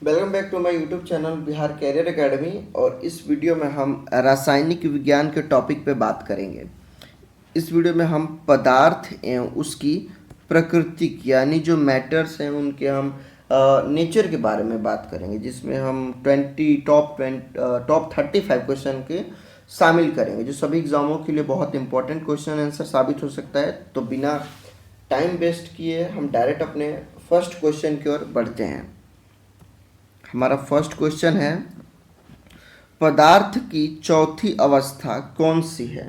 Welcome back to my YouTube channel Bihar career academy. और इस video में हम रासायनिक विज्ञान के टॉपिक पे बात करेंगे। इस वीडियो में हम पदार्थ एवं उसकी प्रकृति यानी जो मैटर्स हैं उनके हम नेचर के बारे में बात करेंगे, जिसमें हम टॉप 35 क्वेश्चन के शामिल करेंगे, जो सभी एग्जामों के लिए बहुत इंपॉर्टेंट क्वेश्चन आंसर साबित हो सकता है। तो बिना टाइम वेस्ट किए हम डायरेक्ट अपने फर्स्ट क्वेश्चन की ओर बढ़ते हैं। हमारा फर्स्ट क्वेश्चन है, पदार्थ की चौथी अवस्था कौन सी है?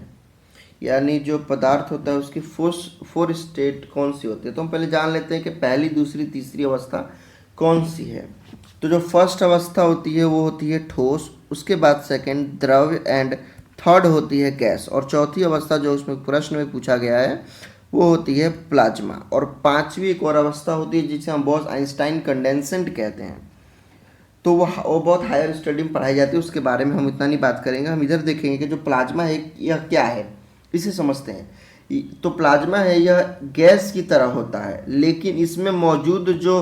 यानी जो पदार्थ होता है उसकी फोर स्टेट कौन सी होती है। तो हम पहले जान लेते हैं कि पहली, दूसरी, तीसरी अवस्था कौन सी है। तो जो फर्स्ट अवस्था होती है वो होती है ठोस, उसके बाद सेकंड द्रव्य एंड थर्ड होती है गैस, और चौथी अवस्था जो उसमें प्रश्न में पूछा गया है वो होती है प्लाज्मा। और पांचवी एक और अवस्था होती है जिसे हम बॉस आइंस्टाइन कंडेंसेंट कहते हैं। तो वो बहुत हायर स्टडी में पढ़ाई जाती है, उसके बारे में हम इतना नहीं बात करेंगे। हम इधर देखेंगे कि जो प्लाज्मा है यह क्या है, इसे समझते हैं। तो प्लाज्मा है यह गैस की तरह होता है, लेकिन इसमें मौजूद जो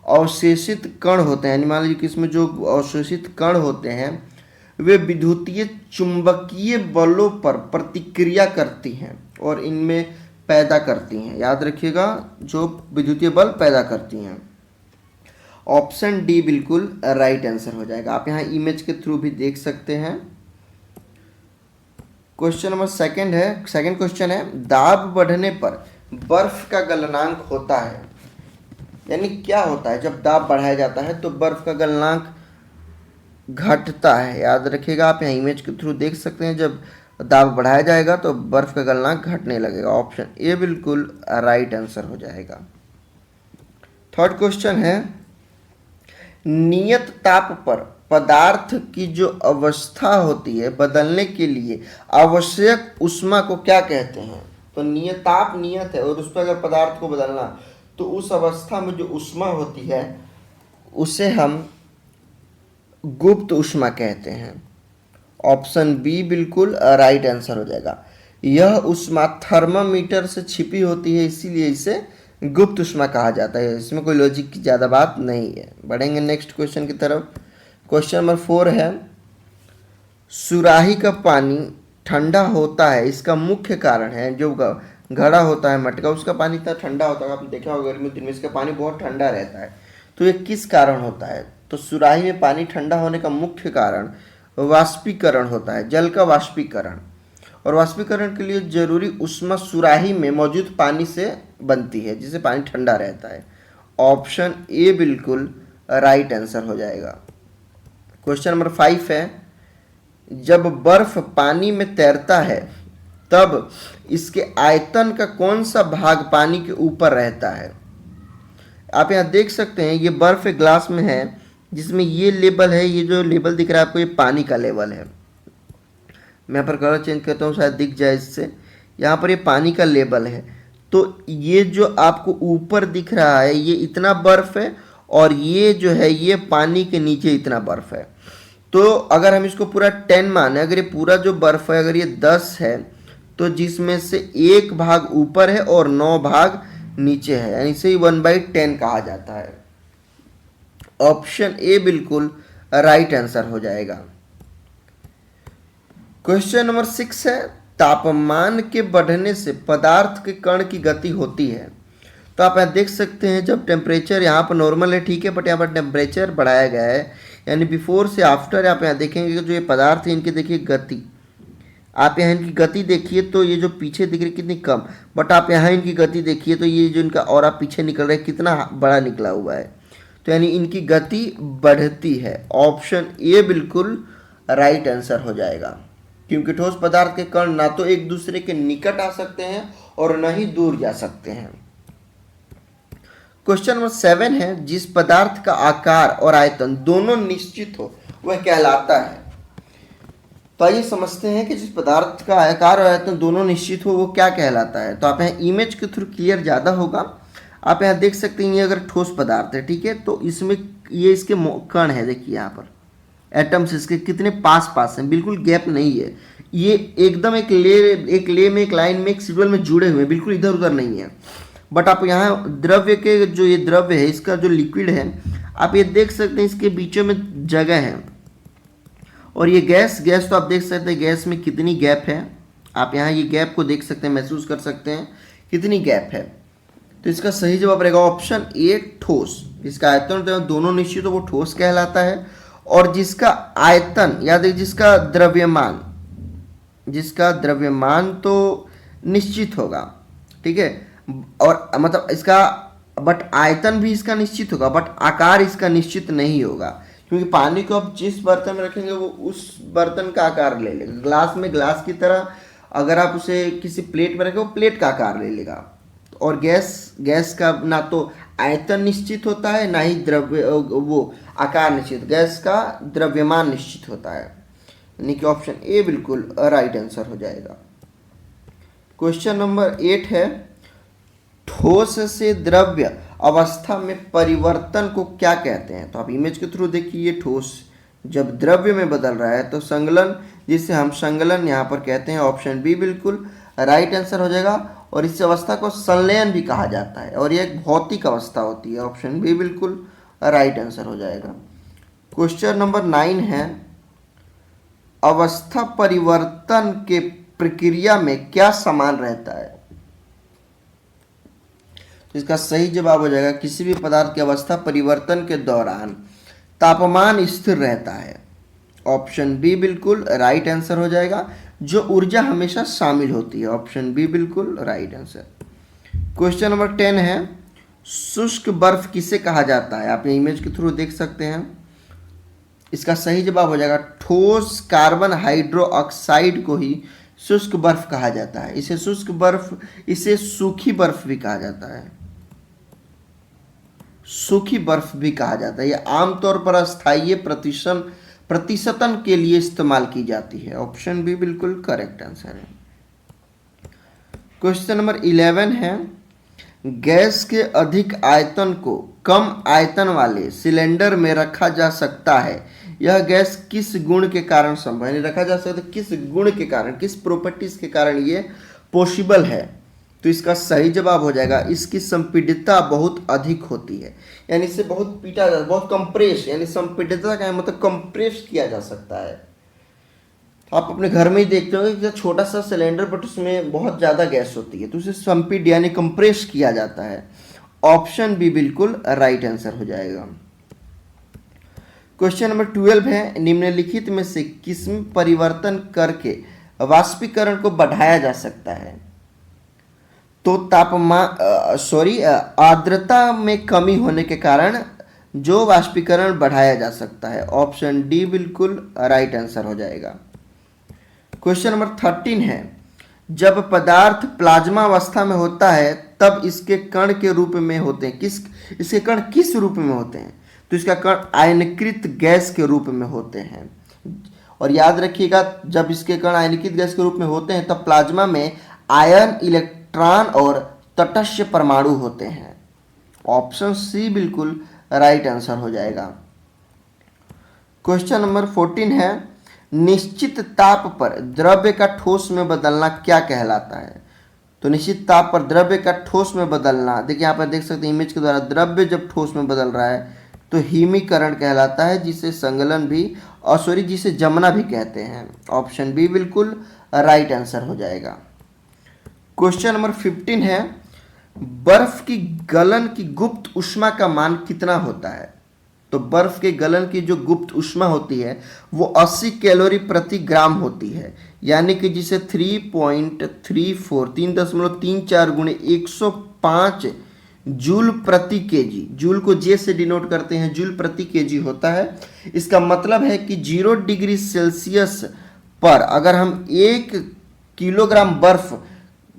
अवशेषित कण होते हैं, यानी मान लीजिए कि इसमें जो अवशेषित कण होते हैं वे विद्युतीय चुंबकीय बलों पर प्रतिक्रिया करती हैं और इनमें पैदा करती हैं। याद रखिएगा, जो विद्युतीय बल पैदा करती हैं। ऑप्शन डी बिल्कुल राइट आंसर हो जाएगा। आप यहाँ इमेज के थ्रू भी देख सकते हैं। क्वेश्चन नंबर सेकंड क्वेश्चन है, दाब बढ़ने पर बर्फ का गलनांक होता है। यानी क्या होता है जब दाब बढ़ाया जाता है तो बर्फ का गलनांक घटता है। याद रखिएगा, आप यहाँ इमेज के थ्रू देख सकते हैं, जब दाब बढ़ाया जाएगा तो बर्फ का गलनांक घटने लगेगा। ऑप्शन ए बिल्कुल राइट आंसर हो जाएगा। थर्ड क्वेश्चन है, नियत ताप पर पदार्थ की जो अवस्था होती है बदलने के लिए आवश्यक ऊष्मा को क्या कहते हैं? तो नियताप नियत है और उस पर अगर पदार्थ को बदलना तो उस अवस्था में जो ऊष्मा होती है उसे हम गुप्त ऊष्मा कहते हैं। ऑप्शन बी बिल्कुल राइट आंसर हो जाएगा। यह ऊष्मा थर्मामीटर से छिपी होती है, इसीलिए इसे गुप्त ऊष्मा कहा जाता है। इसमें कोई लॉजिक की ज़्यादा बात नहीं है। बढ़ेंगे नेक्स्ट क्वेश्चन की तरफ। क्वेश्चन नंबर 4 है, सुराही का पानी ठंडा होता है, इसका मुख्य कारण है जो घड़ा होता है मटका, उसका पानी इतना ठंडा होता है, आपने देखा होगा गर्मी दिन में इसका पानी बहुत ठंडा रहता है। तो ये किस कारण होता है? तो सुराही में पानी ठंडा होने का मुख्य कारण वाष्पीकरण होता है, जल का वाष्पीकरण। और वाष्पीकरण के लिए जरूरी ऊष्मा सुराही में मौजूद पानी से बनती है, जिससे पानी ठंडा रहता है। ऑप्शन ए बिल्कुल राइट आंसर हो जाएगा। क्वेश्चन नंबर 5 है, जब बर्फ पानी में तैरता है तब इसके आयतन का कौन सा भाग पानी के ऊपर रहता है? आप यहाँ देख सकते हैं, ये बर्फ एक ग्लास में है जिसमें ये लेवल है, ये जो लेवल दिख रहा है आपको ये पानी का लेवल है। मैं यहाँ पर कलर चेंज करता हूँ, शायद दिख जाए इससे। यहाँ पर ये पानी का लेवल है, तो ये जो आपको ऊपर दिख रहा है ये इतना बर्फ है, और ये जो है ये पानी के नीचे इतना बर्फ है। तो अगर हम इसको पूरा 10 माने, अगर ये पूरा जो बर्फ है अगर ये 10 है तो जिसमें से एक भाग ऊपर है और 9 भाग नीचे है, यानी इसे 1/10 कहा जाता है। ऑप्शन ए बिल्कुल राइट आंसर हो जाएगा। क्वेश्चन नंबर 6 है, तापमान के बढ़ने से पदार्थ के कण की गति होती है। तो आप यहाँ देख सकते हैं, जब टेम्परेचर यहाँ पर नॉर्मल है, ठीक है, बट यहाँ पर टेम्परेचर बढ़ाया गया है, यानी बिफोर से आफ्टर आप यहाँ देखेंगे कि जो ये पदार्थ है इनकी देखिए गति, आप यहाँ इनकी गति देखिए तो ये जो पीछे दिख रही कितनी कम, बट आप यहाँ इनकी गति देखिए तो ये जो इनका और आप पीछे निकल रहा है कितना बड़ा निकला हुआ है। तो यानी इनकी गति बढ़ती है। ऑप्शन ए बिल्कुल राइट आंसर हो जाएगा, क्योंकि ठोस पदार्थ के कण ना तो एक दूसरे के निकट आ सकते हैं और न ही दूर जा सकते हैं। क्वेश्चन नंबर 7 है, जिस पदार्थ का आकार और आयतन दोनों निश्चित हो वह कहलाता है। तो आइए समझते हैं कि जिस पदार्थ का आकार और आयतन दोनों निश्चित हो वो क्या कहलाता है। तो आप यहाँ इमेज के थ्रू क्लियर ज़्यादा होगा। आप यहाँ देख सकते हैं, ये अगर ठोस पदार्थ है, ठीक है, तो इसमें ये इसके कण है, देखिए यहाँ पर एटम्स इसके कितने पास पास हैं, बिल्कुल गैप नहीं है। ये एकदम एक ले में, एक लाइन में, एक शेड्यूल में जुड़े हुए हैं, बिल्कुल इधर उधर नहीं है। बट आप यहाँ द्रव्य के जो ये द्रव्य है इसका जो लिक्विड है आप ये देख सकते हैं इसके बीचों में जगह है, और ये गैस तो आप देख सकते हैं गैस में कितनी गैप है। आप यहाँ ये गैप को देख सकते हैं, महसूस कर सकते हैं कितनी गैप है। तो इसका सही जवाब रहेगा ऑप्शन ए ठोस। जिसका आयतन दोनों निश्चित हो वो ठोस कहलाता है, और जिसका आयतन याद है जिसका द्रव्यमान तो निश्चित होगा, ठीक है, और मतलब इसका बट आयतन भी इसका निश्चित होगा, बट आकार इसका निश्चित नहीं होगा, क्योंकि पानी को आप जिस बर्तन में रखेंगे वो उस बर्तन का आकार ले लेगा। ग्लास में ग्लास की तरह अगर आप उसे किसी प्लेट में रखें वो प्लेट का आकार ले लेगा। और गैस का ना तो आयतन निश्चित होता है ना ही द्रव्य वो आकार निश्चित, गैस का द्रव्यमान निश्चित होता है, यानी कि ऑप्शन ए बिल्कुल राइट आंसर हो जाएगा। क्वेश्चन नंबर 8 है, ठोस से द्रव्य अवस्था में परिवर्तन को क्या कहते हैं? तो आप इमेज के थ्रू देखिए, ये ठोस जब द्रव्य में बदल रहा है तो संगलन, जिसे हम संगलन यहाँ पर कहते हैं, ऑप्शन बी बिल्कुल राइट आंसर हो जाएगा। और इस अवस्था को संलयन भी कहा जाता है, और यह एक भौतिक अवस्था होती है, ऑप्शन बी बिल्कुल राइट आंसर हो जाएगा। क्वेश्चन नंबर 9 है, अवस्था परिवर्तन के प्रक्रिया में क्या समान रहता है? इसका सही जवाब हो जाएगा किसी भी पदार्थ की अवस्था परिवर्तन के दौरान तापमान स्थिर रहता है, ऑप्शन बी बिल्कुल राइट आंसर हो जाएगा। जो ऊर्जा हमेशा शामिल होती है, ऑप्शन बी बिल्कुल राइट आंसर। क्वेश्चन नंबर 10 है, शुष्क बर्फ किसे कहा जाता है? आप इमेज के थ्रू देख सकते हैं। इसका सही जवाब हो जाएगा ठोस कार्बन हाइड्रोक्साइड को ही शुष्क बर्फ कहा जाता है। इसे सूखी बर्फ भी कहा जाता है, सूखी बर्फ भी कहा जाता है। यह आमतौर पर अस्थायी प्रतिशतन के लिए इस्तेमाल की जाती है, ऑप्शन बी बिल्कुल करेक्ट आंसर है। क्वेश्चन नंबर 11 है, गैस के अधिक आयतन को कम आयतन वाले सिलेंडर में रखा जा सकता है, यह गैस किस गुण के कारण संभव है? रखा जा सकता है किस गुण के कारण, किस प्रॉपर्टीज के कारण ये पॉसिबल है? तो इसका सही जवाब हो जाएगा इसकी संपीडितता बहुत अधिक होती है, यानी इसे बहुत पीटा जा, बहुत कंप्रेस, यानी संपीडितता का मतलब कंप्रेस किया जा सकता है। आप अपने घर में ही देखते होंगे कि छोटा सा सिलेंडर बट उसमें बहुत ज़्यादा गैस होती है, तो उसे संपीड यानी कंप्रेस किया जाता है, ऑप्शन बी बिल्कुल राइट आंसर हो जाएगा। क्वेश्चन नंबर 12 है, निम्नलिखित में से किसमें परिवर्तन करके वाष्पीकरण को बढ़ाया जा सकता है? तो आर्द्रता में कमी होने के कारण जो वाष्पीकरण बढ़ाया जा सकता है, ऑप्शन डी बिल्कुल राइट आंसर हो जाएगा। क्वेश्चन नंबर 13 है, जब पदार्थ प्लाज्मा अवस्था में होता है तब इसके कण के रूप में होते हैं, इसके कण किस रूप में होते हैं? तो इसका कण आयनीकृत गैस के रूप में होते हैं। और याद रखिएगा जब इसके कण आयनीकृत गैस के रूप में होते हैं तब प्लाज्मा में आयन, इलेक्ट्रॉन और तटस्थ परमाणु होते हैं, ऑप्शन सी बिल्कुल राइट आंसर हो जाएगा। क्वेश्चन नंबर 14 है, निश्चित ताप पर द्रव्य का ठोस में बदलना क्या कहलाता है? तो निश्चित ताप पर द्रव्य का ठोस में बदलना, देखिए यहाँ पर देख सकते हैं इमेज के द्वारा, द्रव्य जब ठोस में बदल रहा है तो हीमीकरण कहलाता है, जिसे संगलन भी जिसे जमना भी कहते हैं, ऑप्शन बी बिल्कुल राइट आंसर हो जाएगा। क्वेश्चन नंबर 15 है, बर्फ की गलन की गुप्त ऊष्मा का मान कितना होता है? तो बर्फ के गलन की जो गुप्त ऊष्मा होती है वो 80 कैलोरी प्रति ग्राम होती है, यानी कि जिसे 3.34 गुणे 105 जूल प्रति केजी, जूल को जे से डिनोट करते हैं, जूल प्रति केजी होता है। इसका मतलब है कि 0 डिग्री सेल्सियस पर अगर हम 1 किलोग्राम बर्फ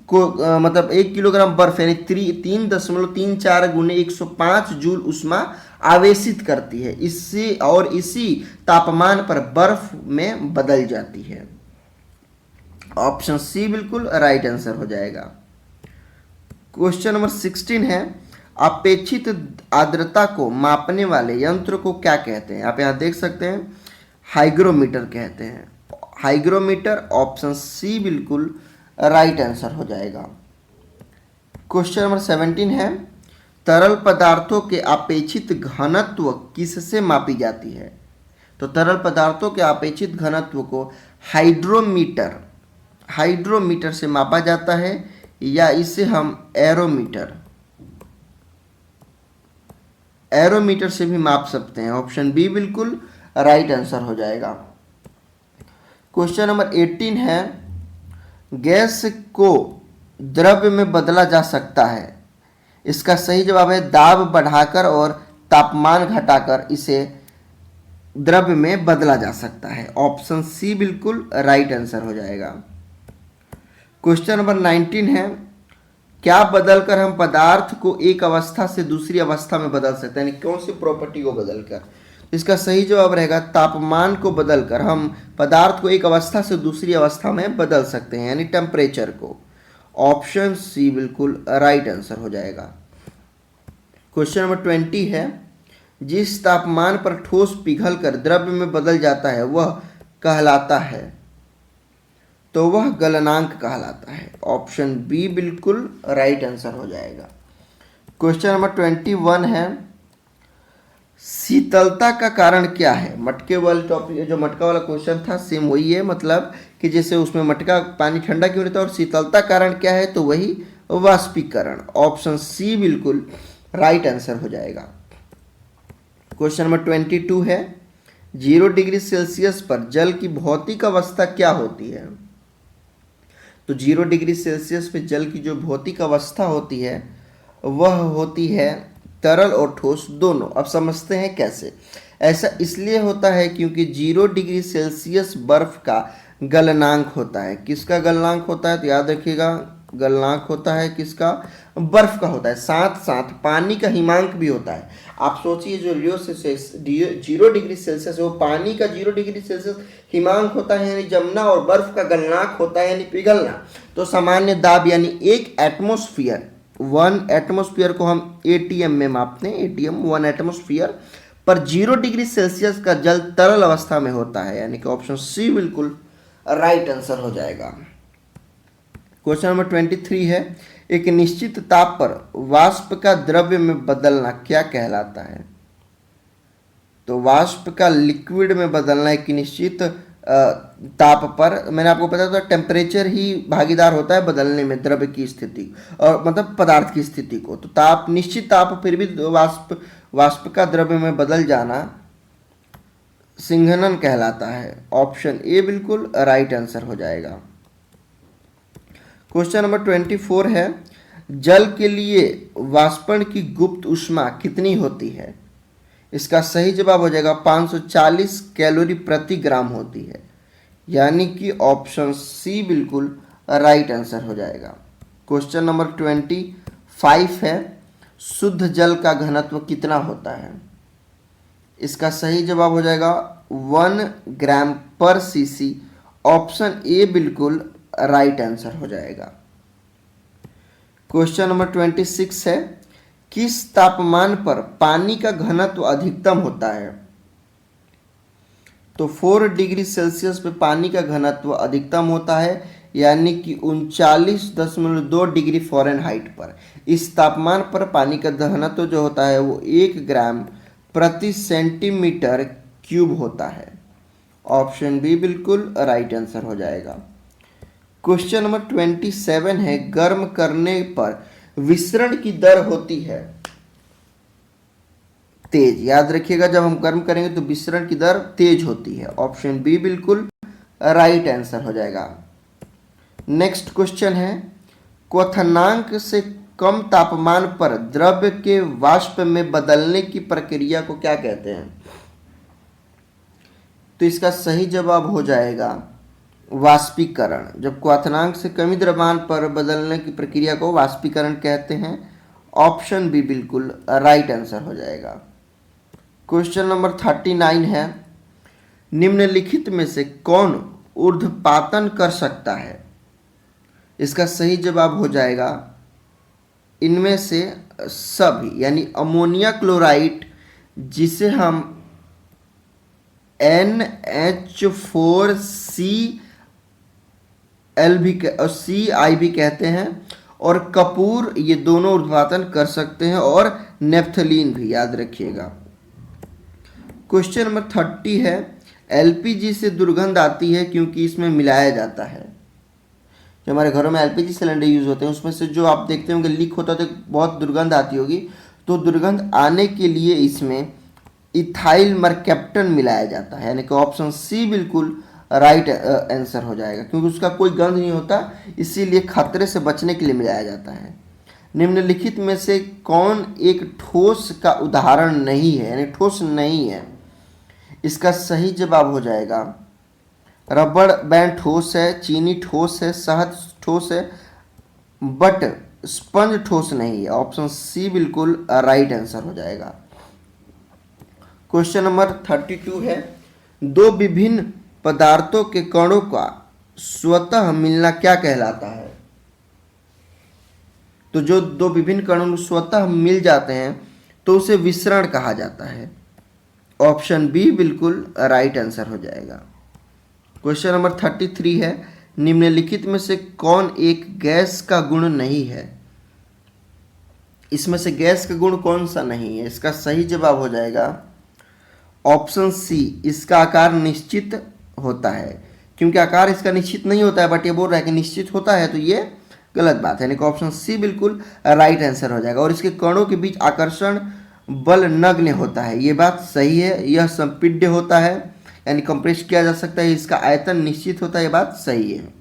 को मतलब 1 किलोग्राम बर्फ यानी 3.34 गुणे 105 जूल ऊष्मा आवेशित करती है, इसी तापमान पर बर्फ में बदल जाती है, ऑप्शन सी बिल्कुल राइट आंसर हो जाएगा। क्वेश्चन नंबर 16 है, अपेक्षित आर्द्रता को मापने वाले यंत्र को क्या कहते हैं? आप यहाँ देख सकते हैं हाइग्रोमीटर कहते हैं, हाइग्रोमीटर, ऑप्शन सी बिल्कुल राइट आंसर हो जाएगा। क्वेश्चन नंबर 17 है, तरल पदार्थों के अपेक्षित घनत्व किससे मापी जाती है? तो तरल पदार्थों के अपेक्षित घनत्व को हाइड्रोमीटर से मापा जाता है, या इसे हम एरोमीटर से भी माप सकते हैं। ऑप्शन बी बिल्कुल राइट आंसर हो जाएगा। क्वेश्चन नंबर 18 है, गैस को द्रव्य में बदला जा सकता है। इसका सही जवाब है दाब बढ़ाकर और तापमान घटाकर इसे द्रव्य में बदला जा सकता है। ऑप्शन सी बिल्कुल राइट आंसर हो जाएगा। क्वेश्चन नंबर 19 है, क्या बदलकर हम पदार्थ को एक अवस्था से दूसरी अवस्था में बदल सकते हैं, यानी कौन सी प्रॉपर्टी को बदलकर? इसका सही जवाब रहेगा तापमान को बदलकर हम पदार्थ को एक अवस्था से दूसरी अवस्था में बदल सकते हैं, यानी टेम्परेचर को। ऑप्शन सी बिल्कुल राइट आंसर हो जाएगा। क्वेश्चन नंबर 20 है, जिस तापमान पर ठोस पिघलकर द्रव्य में बदल जाता है वह कहलाता है, तो वह गलनांक कहलाता है। ऑप्शन बी बिल्कुल राइट आंसर हो जाएगा। क्वेश्चन नंबर 21 है, शीतलता का कारण क्या है? मटके वाले टॉपिक, जो मटका वाला क्वेश्चन था सेम वही है, मतलब कि जैसे उसमें मटका पानी ठंडा क्यों रहता है, और शीतलता कारण क्या है, तो वही वाष्पीकरण। ऑप्शन सी बिल्कुल राइट आंसर हो जाएगा। क्वेश्चन नंबर 22 है, 0 डिग्री सेल्सियस पर जल की भौतिक अवस्था क्या होती है? तो 0 डिग्री सेल्सियस पे जल की जो भौतिक अवस्था होती है वह होती है तरल और ठोस दोनों। अब समझते हैं कैसे। ऐसा इसलिए होता है क्योंकि 0 डिग्री सेल्सियस बर्फ का गलनांक होता है। किसका गलनांक होता है? तो याद रखिएगा, गलनांक होता है किसका? बर्फ का होता है। साथ साथ पानी का हिमांक भी होता है। आप सोचिए, जो 0 डिग्री सेल्सियस है वो पानी का 0 डिग्री सेल्सियस हिमांक होता है, यानी जमना, और बर्फ का गलनांक होता है यानी पिघलना। तो सामान्य दाब यानी 1 एटमोस्फियर को हम एटीएम में मापते हैं। एटीएम 1 एटमोस्फियर पर 0 डिग्री सेल्सियस का जल तरल अवस्था में होता है, यानी कि ऑप्शन सी बिल्कुल राइट आंसर हो जाएगा। क्वेश्चन नंबर 23 है, एक निश्चित ताप पर वाष्प का द्रव्य में बदलना क्या कहलाता है? तो वाष्प का लिक्विड में बदलना एक निश्चित ताप पर, मैंने आपको बताया था टेम्परेचर ही भागीदार होता है बदलने में द्रव्य की स्थिति, और मतलब पदार्थ की स्थिति को। तो ताप, निश्चित ताप फिर भी वाष्प का द्रव्य में बदल जाना सिंघनन कहलाता है। ऑप्शन ए बिल्कुल राइट आंसर हो जाएगा। क्वेश्चन नंबर 24 है, जल के लिए वाष्पन की गुप्त ऊष्मा कितनी होती है? इसका सही जवाब हो जाएगा 540 कैलोरी प्रति ग्राम होती है, यानी कि ऑप्शन सी बिल्कुल राइट आंसर हो जाएगा। क्वेश्चन नंबर 25 है, शुद्ध जल का घनत्व कितना होता है? इसका सही जवाब हो जाएगा 1 ग्राम पर सीसी। ऑप्शन ए बिल्कुल राइट आंसर हो जाएगा। क्वेश्चन नंबर 26 है, किस तापमान पर पानी का घनत्व अधिकतम होता है? तो 4 डिग्री सेल्सियस पे पानी का घनत्व अधिकतम होता है, यानी कि 39.2 डिग्री फ़ारेनहाइट पर। इस तापमान पर पानी का घनत्व जो होता है वो 1 ग्राम प्रति सेंटीमीटर क्यूब होता है। ऑप्शन बी बिल्कुल राइट आंसर हो जाएगा। क्वेश्चन नंबर 27 है, गर्म करने पर विसरण की दर होती है तेज। याद रखिएगा, जब हम गर्म करेंगे तो विसरण की दर तेज होती है। ऑप्शन बी बिल्कुल राइट आंसर हो जाएगा। नेक्स्ट क्वेश्चन है, क्वथनांक से कम तापमान पर द्रव्य के वाष्प में बदलने की प्रक्रिया को क्या कहते हैं? तो इसका सही जवाब हो जाएगा वाष्पीकरण। जब क्वथनांक से कमी द्रव्यमान पर बदलने की प्रक्रिया को वाष्पीकरण कहते हैं। ऑप्शन बी बिल्कुल राइट आंसर हो जाएगा। क्वेश्चन नंबर 39 है, निम्नलिखित में से कौन ऊर्ध्वपातन कर सकता है? इसका सही जवाब हो जाएगा इनमें से सभी, यानी अमोनिया क्लोराइड, जिसे हम NH4Cl भी और CI भी कहते हैं, और कपूर, ये दोनों उत्पादन कर सकते हैं, और नेफ्थलीन भी, याद रखिएगा। क्वेश्चन नंबर 30 है, एलपीजी से दुर्गंध आती है क्योंकि इसमें मिलाया जाता है। जो हमारे घरों में एलपीजी सिलेंडर यूज होते हैं उसमें से जो आप देखते होंगे लीक होता है तो बहुत दुर्गंध आती होगी, तो दुर्गंध आने के लिए इसमें इथाइल मरकैप्टन मिलाया जाता है, यानी कि ऑप्शन सी बिल्कुल राइट आंसर हो जाएगा, क्योंकि उसका कोई गंध नहीं होता, इसीलिए खतरे से बचने के लिए मिलाया जाता है। निम्नलिखित में से कौन एक ठोस का उदाहरण नहीं है, यानी ठोस नहीं है? इसका सही जवाब हो जाएगा रबड़ बैंड ठोस है, चीनी ठोस है, शहद ठोस है, बट स्पंज ठोस नहीं है। ऑप्शन सी बिल्कुल राइट आंसर हो जाएगा। क्वेश्चन नंबर 32 है, दो विभिन्न पदार्थों के कणों का स्वतः मिलना क्या कहलाता है? तो जो दो विभिन्न कणों स्वतः मिल जाते हैं तो उसे विसरण कहा जाता है। ऑप्शन बी बिल्कुल राइट आंसर हो जाएगा। क्वेश्चन नंबर 33 है, निम्नलिखित में से कौन एक गैस का गुण नहीं है? इसमें से गैस का गुण कौन सा नहीं है? इसका सही जवाब हो जाएगा ऑप्शन सी, इसका आकार निश्चित होता है। क्योंकि आकार इसका निश्चित नहीं होता है, बट ये बोल रहा है कि निश्चित होता है, तो ये गलत बात है, यानी कि ऑप्शन सी बिल्कुल राइट आंसर हो जाएगा। और इसके कणों के बीच आकर्षण बल नगण्य होता है, ये बात सही है। यह संपीड्य होता है, यानी कंप्रेस किया जा सकता है। इसका आयतन निश्चित होता है, ये बात सही है।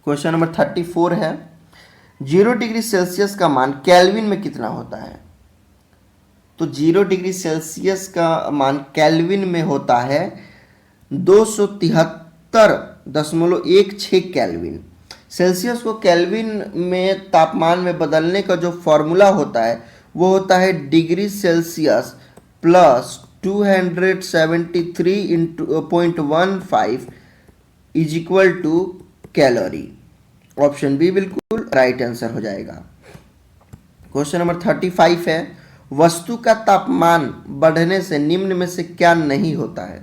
क्वेश्चन नंबर 34 है, 0 डिग्री सेल्सियस का मान केल्विन में कितना होता है? तो 0 डिग्री सेल्सियस का मान केल्विन में होता है 273.16 केल्विन। सेल्सियस को केल्विन में तापमान में बदलने का जो फॉर्मूला होता है वो होता है degree Celsius plus 273.15 is equal to calorie. Option B बिल्कुल राइट आंसर हो जाएगा। क्वेश्चन नंबर 35 है, वस्तु का तापमान बढ़ने से निम्न में से क्या नहीं होता है?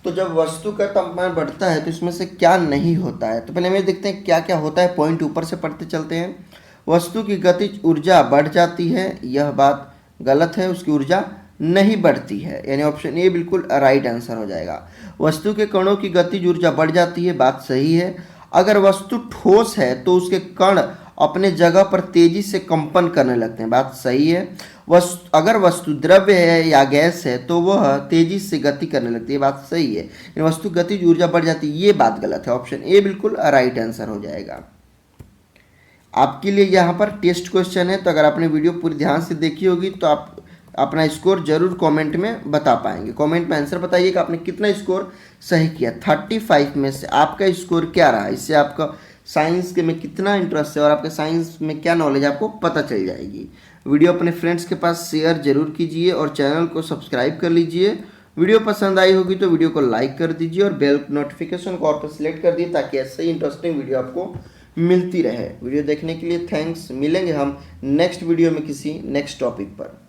तो जब वस्तु का तापमान बढ़ता है तो इसमें से क्या नहीं होता है? तो पहले हमें देखते हैं क्या क्या होता है, पॉइंट ऊपर से पढ़ते चलते हैं। वस्तु की गतिज ऊर्जा बढ़ जाती है, यह बात गलत है, उसकी ऊर्जा नहीं बढ़ती है, यानी ऑप्शन ए बिल्कुल राइट आंसर हो जाएगा। वस्तु के कणों की गतिज ऊर्जा बढ़ जाती है, बात सही है। अगर वस्तु ठोस है तो उसके कण अपने जगह पर तेजी से कंपन करने लगते हैं, बात सही है। अगर वस्तु द्रव्य है या गैस है तो वह तेजी से गति करने लगती है, बात सही है। वस्तु गतिज ऊर्जा बढ़ जाती है, ये बात गलत है। ऑप्शन ए बिल्कुल राइट आंसर हो जाएगा। आपके लिए यहाँ पर टेस्ट क्वेश्चन है, तो अगर आपने वीडियो पूरी ध्यान से देखी होगी तो आप अपना स्कोर जरूर कमेंट में बता पाएंगे। कमेंट में आंसर बताइए कि आपने कितना स्कोर सही किया। 35 में से आपका स्कोर क्या रहा, इससे आपका साइंस के में कितना इंटरेस्ट है और आपके साइंस में क्या नॉलेज आपको पता चल जाएगी। वीडियो अपने फ्रेंड्स के पास शेयर जरूर कीजिए और चैनल को सब्सक्राइब कर लीजिए। वीडियो पसंद आई होगी तो वीडियो को लाइक कर दीजिए और बेल नोटिफिकेशन को ऑल पर सिलेक्ट कर दिए ताकि ऐसे ही इंटरेस्टिंग वीडियो आपको मिलती रहे। वीडियो देखने के लिए थैंक्स। मिलेंगे हम नेक्स्ट वीडियो में किसी नेक्स्ट टॉपिक पर।